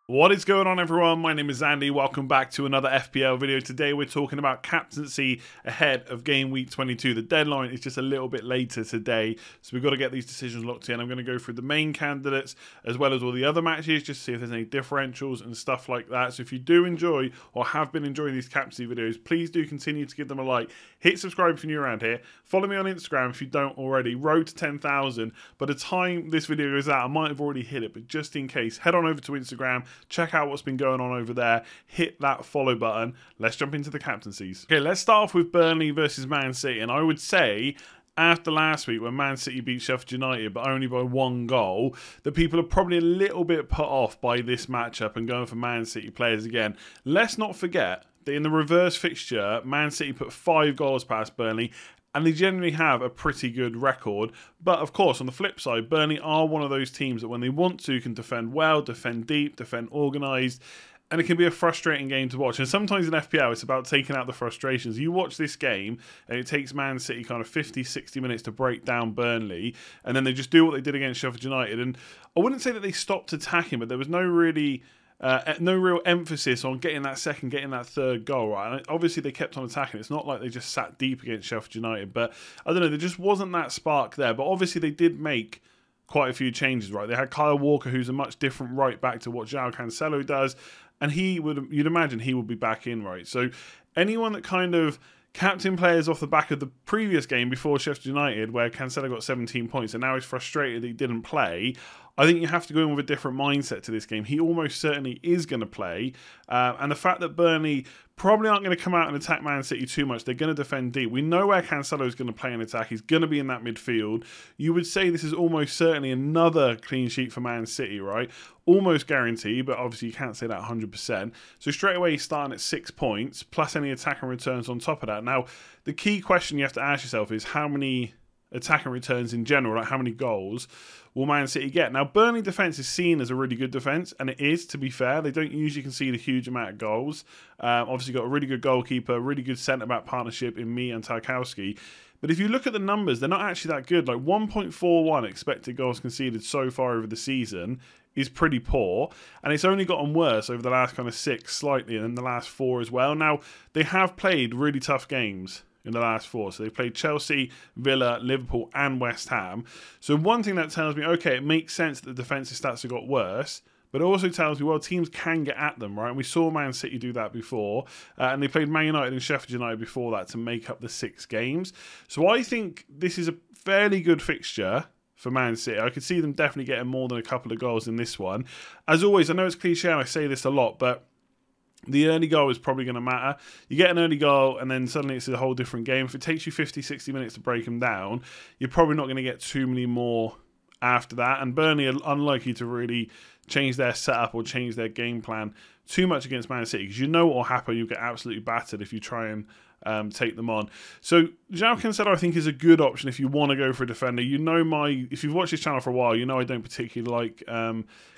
What is going on, everyone? My name is Andy. Welcome back to another FPL video. Today we're talking about captaincy ahead of game week 22. The deadline is just a little bit later today, so we've got to get these decisions locked in. I'm going to go through the main candidates as well as all the other matches just to see if there's any differentials and stuff like that. So if you do enjoy or have been enjoying these captaincy videos, please do continue to give them a like. Hit subscribe if you're new around here. Follow me on Instagram if you don't already. Road to 10,000. By the time this video goes out, I might have already hit it, but just in case, head on over to Instagram. Check out what's been going on over there. Hit that follow button. Let's jump into the captaincies. Okay, let's start off with Burnley versus Man City. And I would say, after last week when Man City beat Sheffield United, but only by 1 goal, that people are probably a little bit put off by this matchup and going for Man City players again. Let's not forget that in the reverse fixture, Man City put 5 goals past Burnley, and they generally have a pretty good record. But of course, on the flip side, Burnley are one of those teams that when they want to can defend well, defend deep, defend organised. And it can be a frustrating game to watch. And sometimes in FPL, it's about taking out the frustrations. You watch this game, and it takes Man City kind of 50, 60 minutes to break down Burnley. And then they just do what they did against Sheffield United. And I wouldn't say that they stopped attacking, but there was no real emphasis on getting that second, getting that third goal, right? And obviously, they kept on attacking. It's not like they just sat deep against Sheffield United, but I don't know, there just wasn't that spark there. But obviously, they did make quite a few changes, right? They had Kyle Walker, who's a much different right back to what João Cancelo does, and you'd imagine he would be back in, right? So anyone that kind of captain players off the back of the previous game before Sheffield United, where Cancelo got 17 points and now he's frustrated that he didn't play, I think you have to go in with a different mindset to this game. He almost certainly is going to play. And the fact that Burnley probably aren't going to come out and attack Man City too much. They're going to defend deep. We know where Cancelo is going to play an attack. He's going to be in that midfield. You would say this is almost certainly another clean sheet for Man City, right? Almost guaranteed, but obviously you can't say that 100%. So straight away he's starting at 6 points, plus any attack and returns on top of that. Now, the key question you have to ask yourself is how many attack and returns in general, like how many goals will Man City get? Now, Burnley defence is seen as a really good defence, and it is, to be fair. They don't usually concede a huge amount of goals. Obviously got a really good goalkeeper, really good centre-back partnership in me and Tarkowski. But if you look at the numbers, they're not actually that good. Like 1.41 expected goals conceded so far over the season is pretty poor, and it's only gotten worse over the last kind of 6 slightly, and then the last 4 as well. Now, they have played really tough games in the last 4. So they played Chelsea, Villa, Liverpool and West Ham. So one thing that tells me, okay, it makes sense that the defensive stats have got worse, but it also tells me, well, teams can get at them, right? And we saw Man City do that before, and they played Man United and Sheffield United before that to make up the 6 games. So I think this is a fairly good fixture for Man City. I could see them definitely getting more than a couple of goals in this one. As always, I know it's cliche and I say this a lot, but the early goal is probably going to matter. You get an early goal and then suddenly it's a whole different game. If it takes you 50, 60 minutes to break them down, you're probably not going to get too many more after that. And Burnley are unlikely to really change their setup or change their game plan too much against Man City, because you know what will happen. You'll get absolutely battered if you try and take them on. So João Cancelo, I think, is a good option if you want to go for a defender. You know, if you've watched this channel for a while, you know I don't particularly like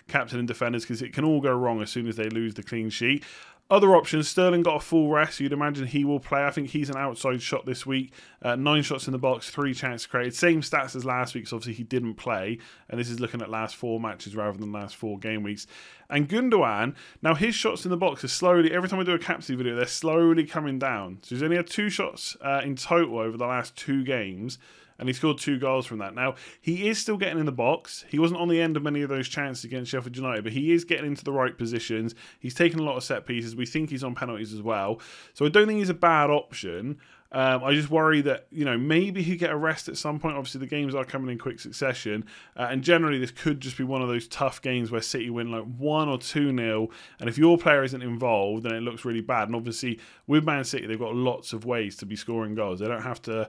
captain and defenders because it can all go wrong as soon as they lose the clean sheet. Other options, Sterling got a full rest. You'd imagine he will play. I think he's an outside shot this week. 9 shots in the box, 3 chances created. Same stats as last week, so obviously he didn't play. And this is looking at last 4 matches rather than last 4 game weeks. And Gundogan, now his shots in the box are slowly, every time I do a captaincy video, they're slowly coming down. So he's only had 2 shots in total over the last 2 games. And he scored 2 goals from that. Now, he is still getting in the box. He wasn't on the end of many of those chances against Sheffield United, but he is getting into the right positions. He's taken a lot of set pieces. We think he's on penalties as well. So I don't think he's a bad option. I just worry that, you know, maybe he'll get a rest at some point. Obviously, the games are coming in quick succession. And generally, this could just be one of those tough games where City win like 1 or 2-0. And if your player isn't involved, then it looks really bad. And obviously, with Man City, they've got lots of ways to be scoring goals. They don't have to,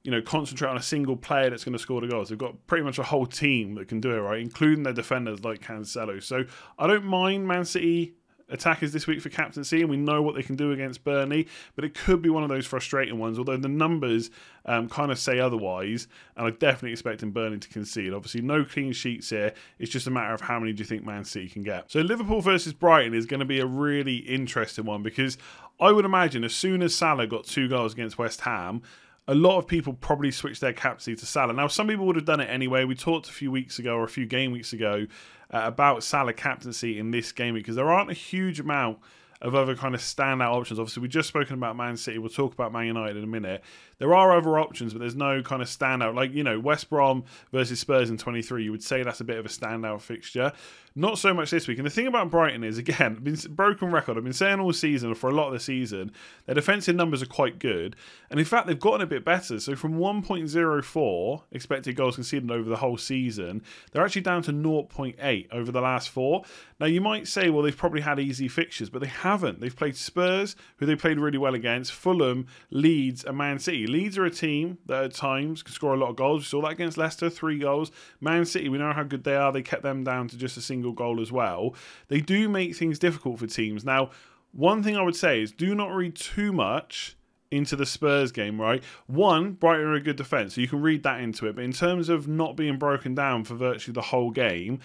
you know, concentrate on a single player that's going to score the goals. They've got pretty much a whole team that can do it, right? Including their defenders like Cancelo. So I don't mind Man City attackers this week for captaincy, and we know what they can do against Burnley, but it could be one of those frustrating ones, although the numbers kind of say otherwise, and I'm definitely expecting Burnley to concede. Obviously, no clean sheets here. It's just a matter of how many do you think Man City can get. So Liverpool versus Brighton is going to be a really interesting one, because I would imagine as soon as Salah got 2 goals against West Ham, a lot of people probably switched their captaincy to Salah. Now, some people would have done it anyway. We talked a few weeks ago or a few game weeks ago about Salah captaincy in this game because there aren't a huge amount of other kind of standout options. Obviously, we've just spoken about Man City. We'll talk about Man United in a minute. There are other options, but there's no kind of standout. Like, you know, West Brom versus Spurs in 23, you would say that's a bit of a standout fixture. Not so much this week. And the thing about Brighton is, again, broken record. I've been saying all season, or for a lot of the season, their defensive numbers are quite good. And in fact, they've gotten a bit better. So from 1.04 expected goals conceded over the whole season, they're actually down to 0.8 over the last 4. Now, you might say, well, they've probably had easy fixtures, but they haven't. They've played Spurs, who they played really well against, Fulham, Leeds, and Man City. Leeds are a team that at times can score a lot of goals. We saw that against Leicester, 3 goals. Man City, we know how good they are. They kept them down to just a single goal as well. They do make things difficult for teams. Now, one thing I would say is do not read too much into the Spurs game, right? One, Brighton are a good defence, so you can read that into it. But in terms of not being broken down for virtually the whole game,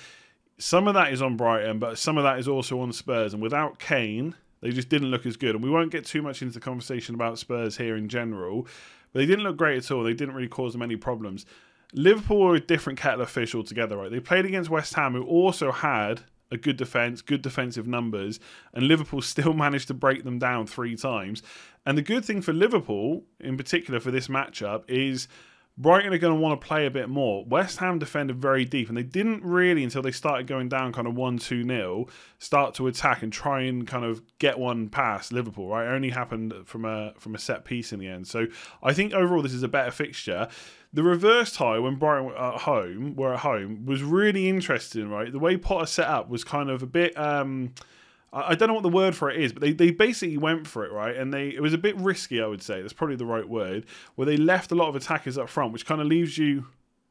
some of that is on Brighton, but some of that is also on Spurs. And without Kane, they just didn't look as good. And we won't get too much into the conversation about Spurs here in general, but they didn't look great at all. They didn't really cause them any problems. Liverpool were a different kettle of fish altogether, right? They played against West Ham, who also had a good defence, good defensive numbers, and Liverpool still managed to break them down 3 times. And the good thing for Liverpool, in particular for this matchup, is Brighton are going to want to play a bit more. West Ham defended very deep, and they didn't really, until they started going down kind of 1-2-0, start to attack and try and kind of get one past Liverpool, right? It only happened from a set piece in the end. So I think overall this is a better fixture. The reverse tie when Brighton were at home, was really interesting, right? The way Potter set up was kind of a bit... I don't know what the word for it is, but they basically went for it, right? And it was a bit risky, I would say. That's probably the right word. Where they left a lot of attackers up front, which kind of leaves you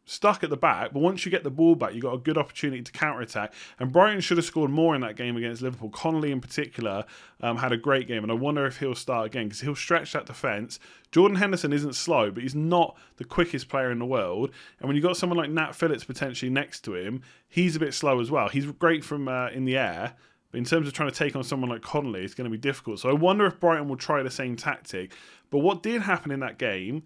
stuck at the back. But once you get the ball back, you've got a good opportunity to counter-attack. And Brighton should have scored more in that game against Liverpool. Connolly, in particular, had a great game. And I wonder if he'll start again, because he'll stretch that defence. Jordan Henderson isn't slow, but he's not the quickest player in the world. And when you've got someone like Nat Phillips potentially next to him, he's a bit slow as well. He's great from in the air. But in terms of trying to take on someone like Connolly, it's going to be difficult. So I wonder if Brighton will try the same tactic. But what did happen in that game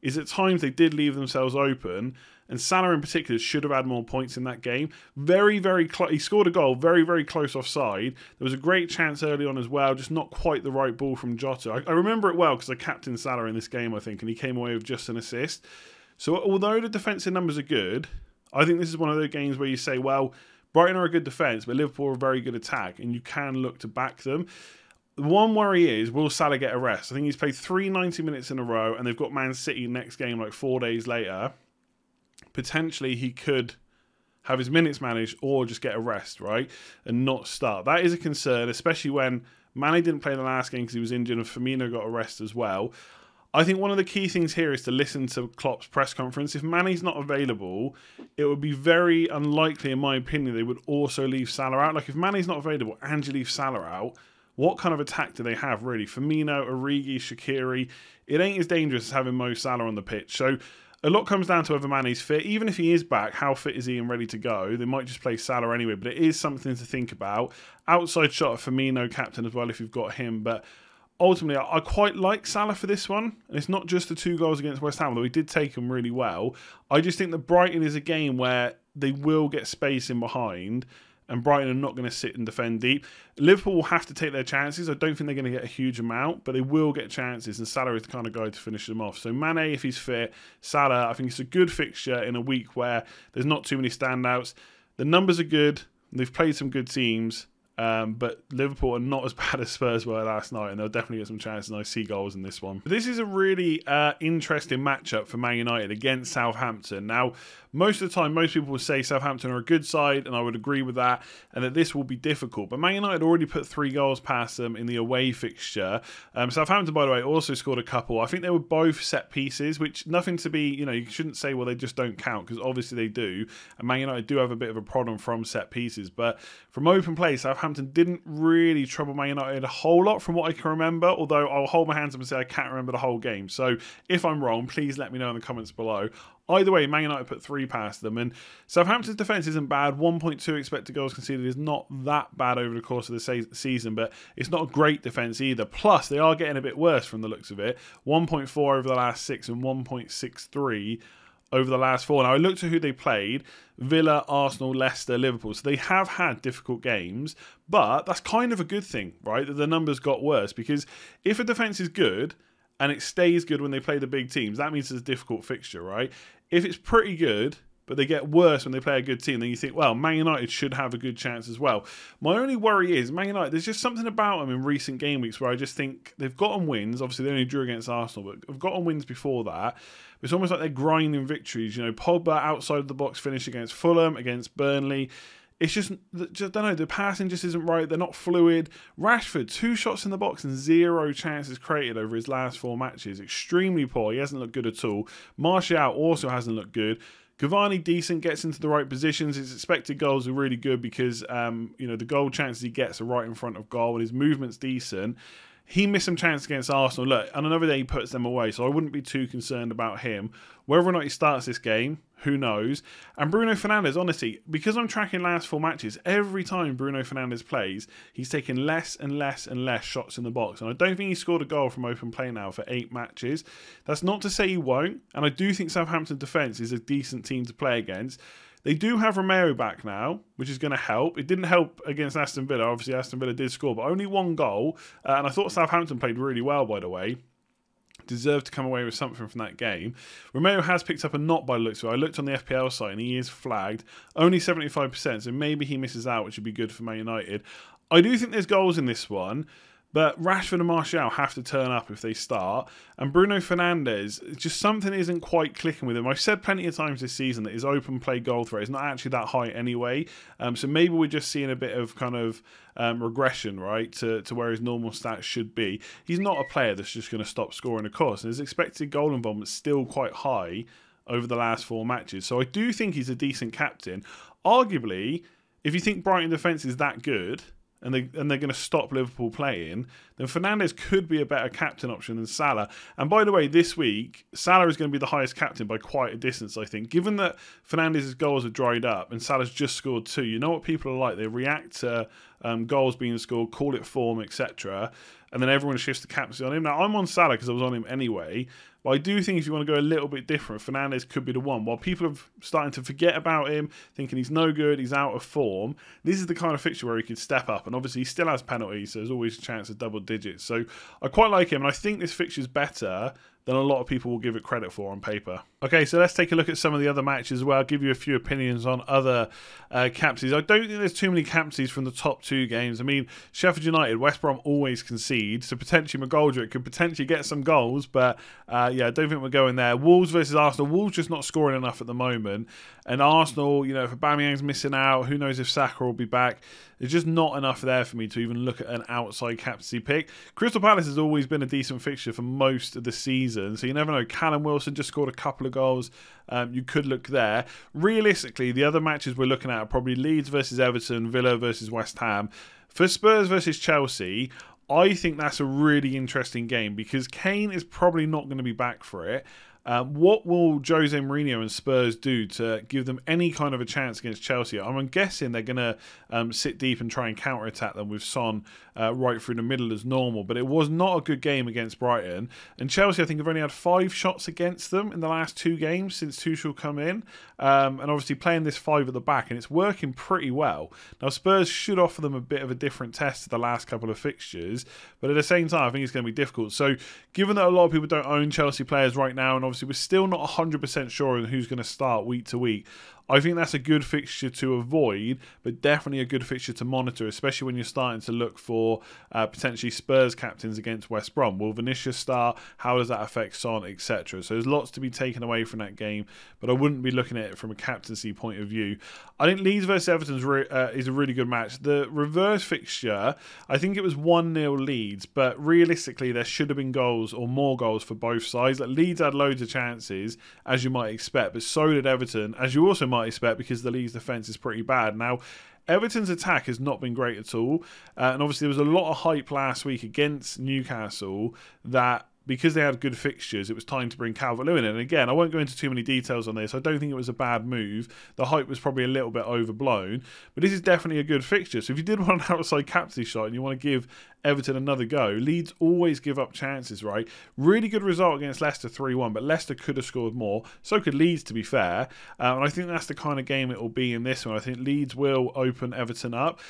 is at times they did leave themselves open. And Salah in particular should have had more points in that game. Very, very close. He scored a goal, very, very close offside. There was a great chance early on as well, just not quite the right ball from Jota. I remember it well because I captained Salah in this game, I think, and he came away with just an assist. So although the defensive numbers are good, I think this is one of those games where you say, well, Brighton are a good defence, but Liverpool are a very good attack, and you can look to back them. The one worry is, will Salah get a rest? I think he's played 3 90 minutes in a row, and they've got Man City next game like 4 days later. Potentially, he could have his minutes managed or just get a rest, right, and not start. That is a concern, especially when Mane didn't play the last game because he was injured, and Firmino got a rest as well. I think one of the key things here is to listen to Klopp's press conference. If Mane's not available, it would be very unlikely, in my opinion, they would also leave Salah out. Like, if Mane's not available and you leave Salah out, what kind of attack do they have, really? Firmino, Origi, Shaqiri, it ain't as dangerous as having Mo Salah on the pitch. So a lot comes down to whether Mane's fit. Even if he is back, how fit is he and ready to go? They might just play Salah anyway, but it is something to think about. Outside shot of Firmino, captain as well, if you've got him, but ultimately, I quite like Salah for this one. And it's not just the 2 goals against West Ham, though he did take them really well. I just think that Brighton is a game where they will get space in behind, and Brighton are not going to sit and defend deep. Liverpool will have to take their chances. I don't think they're going to get a huge amount, but they will get chances, and Salah is the kind of guy to finish them off. So Mane, if he's fit, Salah, I think it's a good fixture in a week where there's not too many standouts. The numbers are good. They've played some good teams. But Liverpool are not as bad as Spurs were last night, and they'll definitely get some chances, and I see goals in this one. But this is a really interesting matchup for Man United against Southampton. Now, most of the time, most people will say Southampton are a good side, and I would agree with that, and that this will be difficult. But Man United already put 3 goals past them in the away fixture. Southampton, by the way, also scored a couple. I think they were both set pieces, which nothing to be, you shouldn't say, well, they just don't count, because obviously they do. And Man United do have a bit of a problem from set pieces. But from open play, Southampton didn't really trouble Man United a whole lot from what I can remember, although I'll hold my hands up and say I can't remember the whole game. So if I'm wrong, please let me know in the comments below. Either way, Man United put 3 past them, and Southampton's defence isn't bad. 1.2 expected goals conceded is not that bad over the course of the season, but it's not a great defence either. Plus, they are getting a bit worse from the looks of it. 1.4 over the last 6 and 1.63 over the last 4. Now, I looked at who they played: Villa, Arsenal, Leicester, Liverpool. So they have had difficult games, but that's kind of a good thing, right? That the numbers got worse, because if a defence is good and it stays good when they play the big teams, that means it's a difficult fixture, right? If it's pretty good, but they get worse when they play a good team, then you think, well, Man United should have a good chance as well. My only worry is, Man United, there's just something about them in recent game weeks where I just think they've gotten wins. Obviously, they only drew against Arsenal, but have gotten wins before that. It's almost like they're grinding victories. You know, Pogba outside of the box finish against Fulham, against Burnley. It's just, I don't know, the passing just isn't right. They're not fluid. Rashford, 2 shots in the box and 0 chances created over his last 4 matches. Extremely poor. He hasn't looked good at all. Martial also hasn't looked good. Cavani, decent, gets into the right positions. His expected goals are really good because, you know, the goal chances he gets are right in front of goal, and his movement's decent. He missed some chances against Arsenal. Look, on another day he puts them away, so I wouldn't be too concerned about him. Whether or not he starts this game, who knows? And Bruno Fernandes, honestly, because I'm tracking last 4 matches, every time Bruno Fernandes plays, he's taken less and less and less shots in the box. And I don't think he scored a goal from open play now for 8 matches. That's not to say he won't. And I do think Southampton defence is a decent team to play against. They do have Romero back now, which is going to help. It didn't help against Aston Villa. Obviously, Aston Villa did score, but only 1 goal. And I thought Southampton played really well, by the way. Deserved to come away with something from that game. Romero has picked up a knock by the looks of it. I looked on the FPL site and he is flagged. Only 75%, so maybe he misses out, which would be good for Man United. I do think there's goals in this one, but Rashford and Martial have to turn up if they start. And Bruno Fernandes, just something isn't quite clicking with him. I've said plenty of times this season that his open play goal threat is not actually that high anyway. So maybe we're just seeing a bit of kind of regression, right, to where his normal stats should be. He's not a player that's just going to stop scoring, of course. And his expected goal involvement is still quite high over the last 4 matches. So I do think he's a decent captain. Arguably, if you think Brighton defence is that good, and they're going to stop Liverpool playing, then Fernandes could be a better captain option than Salah. And by the way, this week, Salah is going to be the highest captain by quite a distance, I think. Given that Fernandes' goals have dried up and Salah's just scored 2, you know what people are like. They react to goals being scored, call it form, etc. And then everyone shifts the captaincy on him. Now, I'm on Salah because I was on him anyway. But I do think if you want to go a little bit different, Fernandes could be the one. While people are starting to forget about him, thinking he's no good, he's out of form, this is the kind of fixture where he could step up. And obviously he still has penalties, so there's always a chance of double digits. So I quite like him, and I think this fixture's better than a lot of people will give it credit for on paper. Okay, so let's take a look at some of the other matches as well. I'll give you a few opinions on other captaincies. I don't think there's too many captaincies from the top 2 games. I mean, Sheffield United, West Brom always concede, so potentially McGoldrick could potentially get some goals, but yeah, I don't think we're going there. Wolves versus Arsenal. Wolves just not scoring enough at the moment. And Arsenal, you know, if Aubameyang's missing out, who knows if Saka will be back. There's just not enough there for me to even look at an outside captaincy pick. Crystal Palace has always been a decent fixture for most of the season, so you never know. Callum Wilson just scored a couple of goals. You could look there. Realistically, the other matches we're looking at are probably Leeds versus Everton, Villa versus West Ham. For Spurs versus Chelsea, I think that's a really interesting game because Kane is probably not going to be back for it. What will Jose Mourinho and Spurs do to give them any kind of a chance against Chelsea? I'm guessing they're going to sit deep and try and counter-attack them with Son right through the middle as normal. But it was not a good game against Brighton. And Chelsea, I think, have only had 5 shots against them in the last 2 games since Tuchel come in. And obviously playing this 5 at the back, and it's working pretty well. Now, Spurs should offer them a bit of a different test to the last couple of fixtures. But at the same time, I think it's going to be difficult. So given that a lot of people don't own Chelsea players right now, and obviously we're still not 100% sure on who's going to start week to week, I think that's a good fixture to avoid, but definitely a good fixture to monitor, especially when you're starting to look for potentially Spurs captains against West Brom. Will Vinicius start? How does that affect Son, etc.? So there's lots to be taken away from that game, but I wouldn't be looking at it from a captaincy point of view. I think Leeds versus Everton is a really good match. The reverse fixture, I think it was 1-0 Leeds, but realistically there should have been goals or more goals for both sides. Like, Leeds had loads of chances, as you might expect, but so did Everton, as you also might expect, because the Leeds defence is pretty bad. Now, Everton's attack has not been great at all, and obviously there was a lot of hype last week against Newcastle that because they had good fixtures, it was time to bring Calvert-Lewin in. And again, I won't go into too many details on this. I don't think it was a bad move. The hype was probably a little bit overblown, but this is definitely a good fixture. So if you did want an outside captaincy shot and you want to give Everton another go, Leeds always give up chances, right? Really good result against Leicester 3-1, but Leicester could have scored more. So could Leeds, to be fair. And I think that's the kind of game it will be in this one. I think Leeds will open Everton up.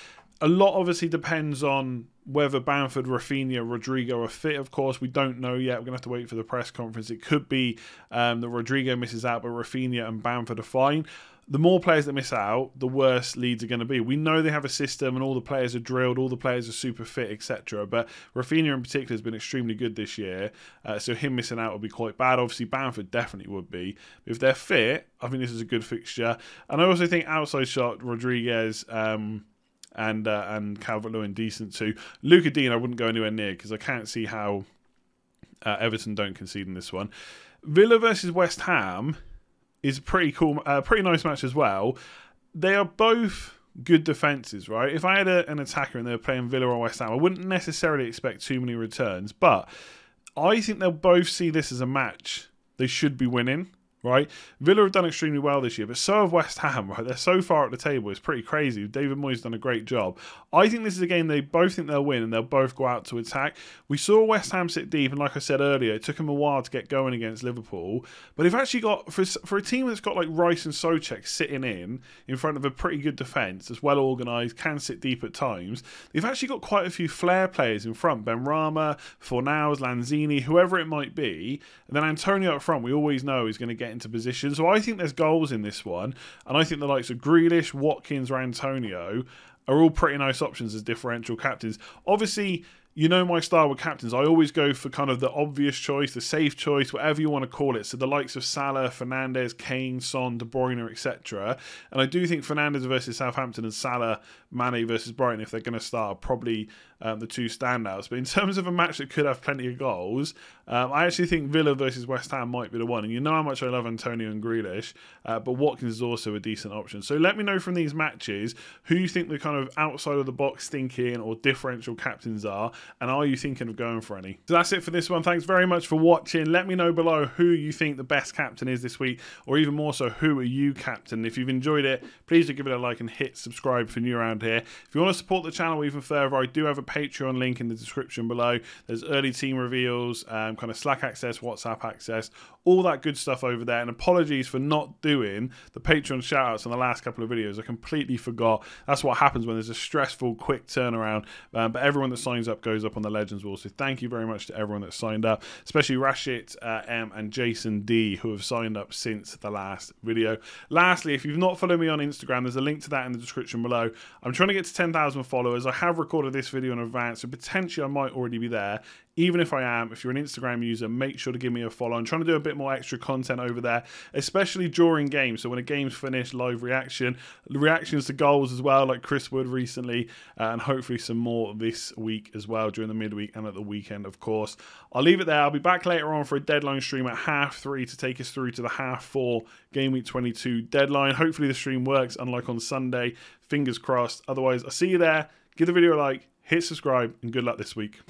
A lot obviously depends on whether Bamford, Rafinha, Rodrigo are fit, of course. We don't know yet. We're going to have to wait for the press conference. It could be that Rodrigo misses out, but Rafinha and Bamford are fine. The more players that miss out, the worse Leeds are going to be. We know they have a system and all the players are drilled, all the players are super fit, etc. But Rafinha in particular has been extremely good this year. So him missing out would be quite bad. Obviously, Bamford definitely would be. But if they're fit, I think this is a good fixture. And I also think outside shot, Rodriguez and Calvert-Lewin decent too. Luca Dean I wouldn't go anywhere near because I can't see how Everton don't concede in this one. Villa versus West Ham is pretty cool, pretty nice match as well. They are both good defences, right? If I had an attacker and they were playing Villa or West Ham, I wouldn't necessarily expect too many returns, but I think they'll both see this as a match they should be winning. Right, Villa have done extremely well this year, but so have West Ham. Right, they're so far up the table; it's pretty crazy. David Moyes done a great job. I think this is a game they both think they'll win, and they'll both go out to attack. We saw West Ham sit deep, and like I said earlier, it took them a while to get going against Liverpool. But they've actually got for a team that's got like Rice and Soucek sitting in front of a pretty good defence, that's well organised, can sit deep at times. They've actually got quite a few flair players in front: Benrahma, Fornals, Lanzini, whoever it might be. And then Antonio up front, we always know is going to get into position. So I think there's goals in this one, and I think the likes of Grealish, Watkins or Antonio are all pretty nice options as differential captains. Obviously, you know my style with captains. I always go for kind of the obvious choice, the safe choice, whatever you want to call it. So the likes of Salah, Fernandes, Kane, Son, De Bruyne, etc. And I do think Fernandes versus Southampton and Salah, Mane versus Brighton, if they're going to start, are probably the two standouts. But in terms of a match that could have plenty of goals, I actually think Villa versus West Ham might be the one. And you know how much I love Antonio and Grealish, but Watkins is also a decent option. So let me know from these matches who you think the kind of outside of the box thinking or differential captains are, and are you thinking of going for any? So that's it for this one. Thanks very much for watching. Let me know below who you think the best captain is this week, or even more so, who are you captain? If you've enjoyed it, please do give it a like and hit subscribe if you're new around here. If you want to support the channel even further, I do have a Patreon link in the description below. There's early team reveals, kind of Slack access, WhatsApp access, all that good stuff over there. And apologies for not doing the Patreon shoutouts on the last couple of videos. I completely forgot. That's what happens when there's a stressful, quick turnaround. But everyone that signs up goes up on the Legends wall. So thank you very much to everyone that signed up, especially Rashid M and Jason D, who have signed up since the last video. Lastly, if you've not followed me on Instagram, there's a link to that in the description below. I'm trying to get to 10,000 followers. I have recorded this video in advance, so potentially I might already be there. Even if I am, if you're an Instagram user, make sure to give me a follow. I'm trying to do a bit more extra content over there, especially during games. So when a game's finished, live reactions to goals as well, like Chris Wood recently, and hopefully some more this week as well during the midweek and at the weekend, of course. I'll leave it there. I'll be back later on for a deadline stream at 3:30 to take us through to the 4:30 Game Week 22 deadline. Hopefully the stream works, unlike on Sunday. Fingers crossed. Otherwise, I'll see you there. Give the video a like, hit subscribe, and good luck this week.